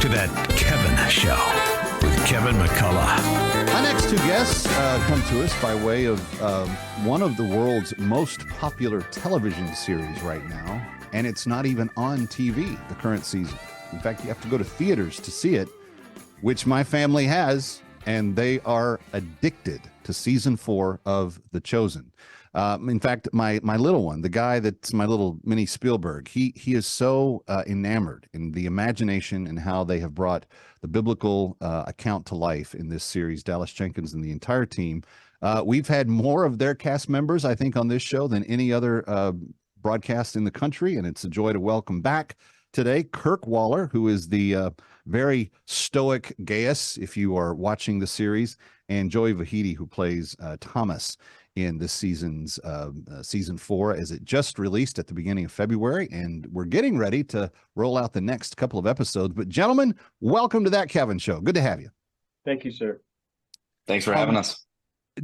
That Kevin Show with Kevin McCullough. My next two guests come to us by way of one of the world's most popular television series right now, and it's not even on TV, the current season. In fact, you have to go to theaters to see it, which my family has, and they are addicted to season 4 of The Chosen. In fact, my little one, the guy that's my little mini Spielberg, he is so enamored in the imagination and how they have brought the biblical account to life in this series. Dallas Jenkins and the entire team. We've had more of their cast members, I think, on this show than any other broadcast in the country, and it's a joy to welcome back today Kirk Waller, who is the very stoic Gaius, if you are watching the series, and Joey Vahidi, who plays Thomas in this season's season 4, as it just released at the beginning of February, and we're getting ready to roll out the next couple of episodes. But gentlemen, welcome to That Kevin Show. Good to have you. Thank you, sir. Thanks for having us.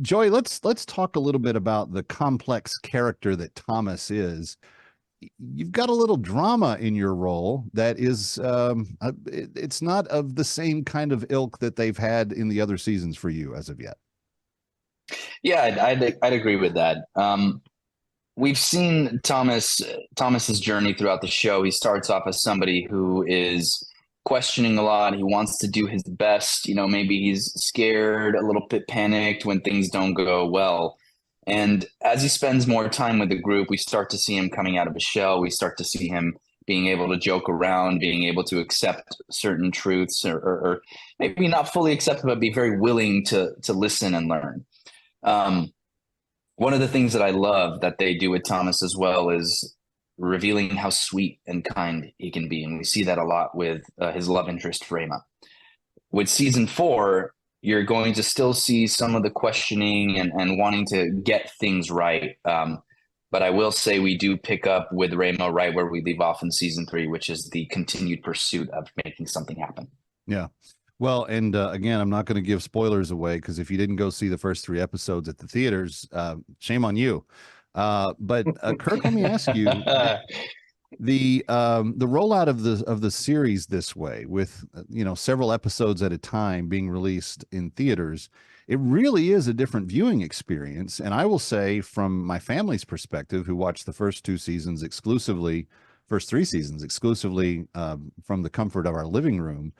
Joey, let's talk a little bit about the complex character that Thomas is. You've got a little drama in your role that is it's not of the same kind of ilk that they've had in the other seasons for you as of yet. Yeah, I'd agree with that. We've seen Thomas's journey throughout the show. He starts off as somebody who is questioning a lot. He wants to do his best. You know, maybe he's scared, a little bit panicked when things don't go well. And as he spends more time with the group, we start to see him coming out of his shell. We start to see him being able to joke around, being able to accept certain truths, or maybe not fully accept, but be very willing to listen and learn. One of the things that I love that they do with Thomas as well is revealing how sweet and kind he can be. And we see that a lot with his love interest, Rhema. With season 4, you're going to still see some of the questioning and wanting to get things right. But I will say we do pick up with Rhema right where we leave off in season 3, which is the continued pursuit of making something happen. Yeah. Well, and again, I'm not going to give spoilers away, because if you didn't go see the first 3 episodes at the theaters, shame on you. But Kirk, let me ask you, the rollout of the series this way, with several episodes at a time being released in theaters, it really is a different viewing experience. And I will say, from my family's perspective, who watched the first 3 seasons exclusively from the comfort of our living room,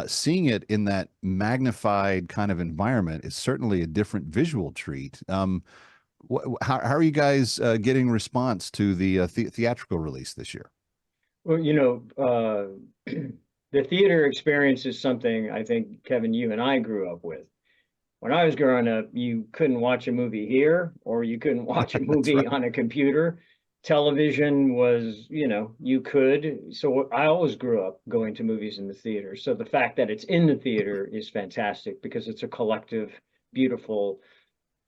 seeing it in that magnified kind of environment is certainly a different visual treat. How are you guys getting response to the theatrical release this year? Well, the theater experience is something I think, Kevin, you and I grew up with. When I was growing up, you couldn't watch a movie here, or you couldn't watch a movie right on a computer. Television was, you could. So I always grew up going to movies in the theater. So the fact that it's in the theater is fantastic, because it's a collective, beautiful,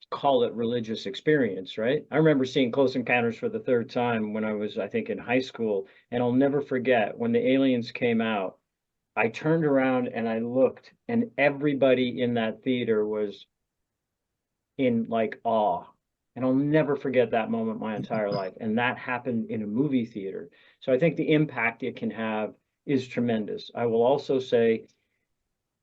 call it religious experience, right? I remember seeing Close Encounters for the 3rd time when I was, I think, in high school. And I'll never forget when the aliens came out, I turned around and I looked, and everybody in that theater was in like awe. And I'll never forget that moment my entire life. And that happened in a movie theater. So I think the impact it can have is tremendous. I will also say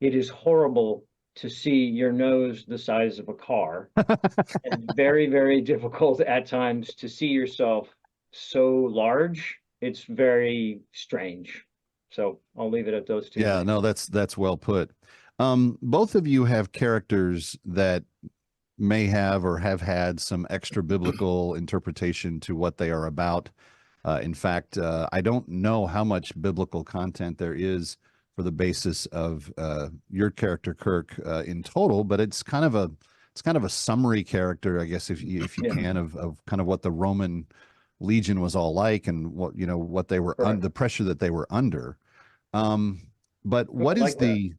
it is horrible to see your nose the size of a car, and very, very difficult at times to see yourself so large. It's very strange. So I'll leave it at those 2. Yeah, no, that's well put. Both of you have characters that may have or have had some extra biblical interpretation to what they are about. In fact, I don't know how much biblical content there is for the basis of your character, Kirk, in total, but it's kind of a summary character, I guess, if you can, of kind of what the Roman legion was all like, and what they were the pressure that they were under. But what is the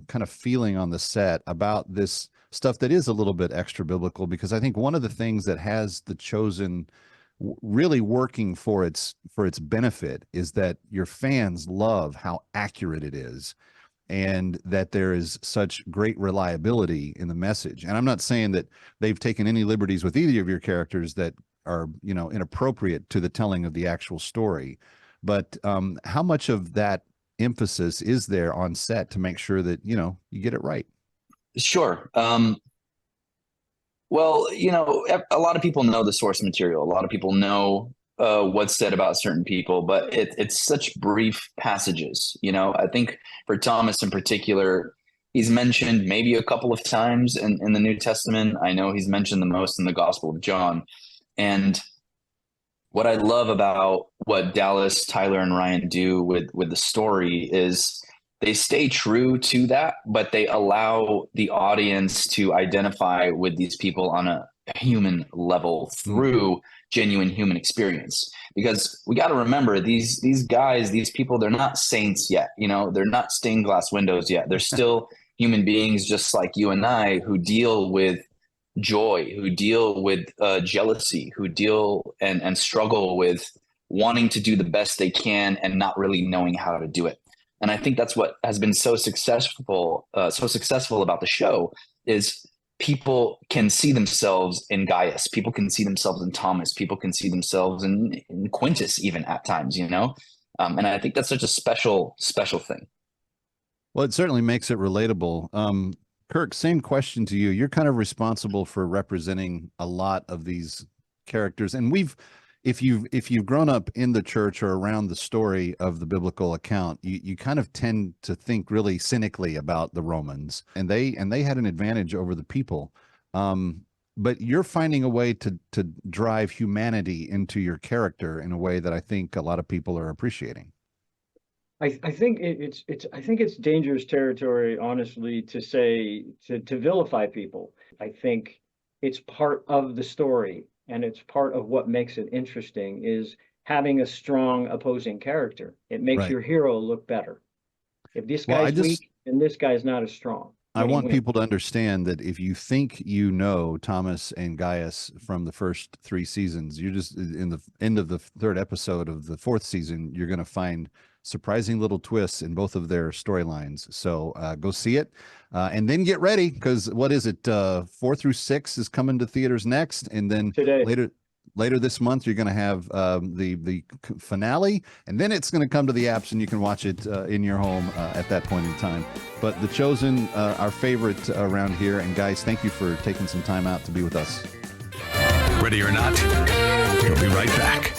kind of feeling on the set about this stuff that is a little bit extra biblical? Because I think one of the things that has The Chosen really working for its benefit is that your fans love how accurate it is, and that there is such great reliability in the message. And I'm not saying that they've taken any liberties with either of your characters that are, inappropriate to the telling of the actual story. But how much of that emphasis is there on set to make sure that, you know, you get it right? Sure. Well, a lot of people know the source material. A lot of people know what's said about certain people, but it's such brief passages. I think for Thomas in particular, he's mentioned maybe a couple of times in the New Testament. I know he's mentioned the most in the Gospel of John. And what I love about what Dallas, Tyler, and Ryan do with the story is they stay true to that, but they allow the audience to identify with these people on a human level through genuine human experience. Because we got to remember these guys, these people, they're not saints yet. They're not stained glass windows yet. They're still human beings just like you and I, who deal with joy, who deal with jealousy, who deal and struggle with wanting to do the best they can and not really knowing how to do it. And I think that's what has been so successful about the show is people can see themselves in Gaius. People can see themselves in Thomas. People can see themselves in Quintus even at times, and I think that's such a special thing. Well, it certainly makes it relatable. Kirk, same question to you. You're kind of responsible for representing a lot of these characters. And if you've grown up in the church or around the story of the biblical account, you kind of tend to think really cynically about the Romans, and they had an advantage over the people. But you're finding a way to drive humanity into your character in a way that I think a lot of people are appreciating. I think it's dangerous territory, honestly, to say to vilify people. I think it's part of the story, and it's part of what makes it interesting is having a strong opposing character. It makes your hero look better. If this guy's weak, then this guy's not as strong. I want people to understand that if you think Thomas and Gaius from the first 3 seasons, you're just in the end of the 3rd episode of the 4th season, you're going to find surprising little twists in both of their storylines. So go see it and then get ready, because what is it? 4 through 6 is coming to theaters next. And then later this month, you're going to have the finale, and then it's going to come to the apps and you can watch it in your home at that point in time. But The Chosen, our favorite around here. And guys, thank you for taking some time out to be with us. Ready or not, we'll be right back.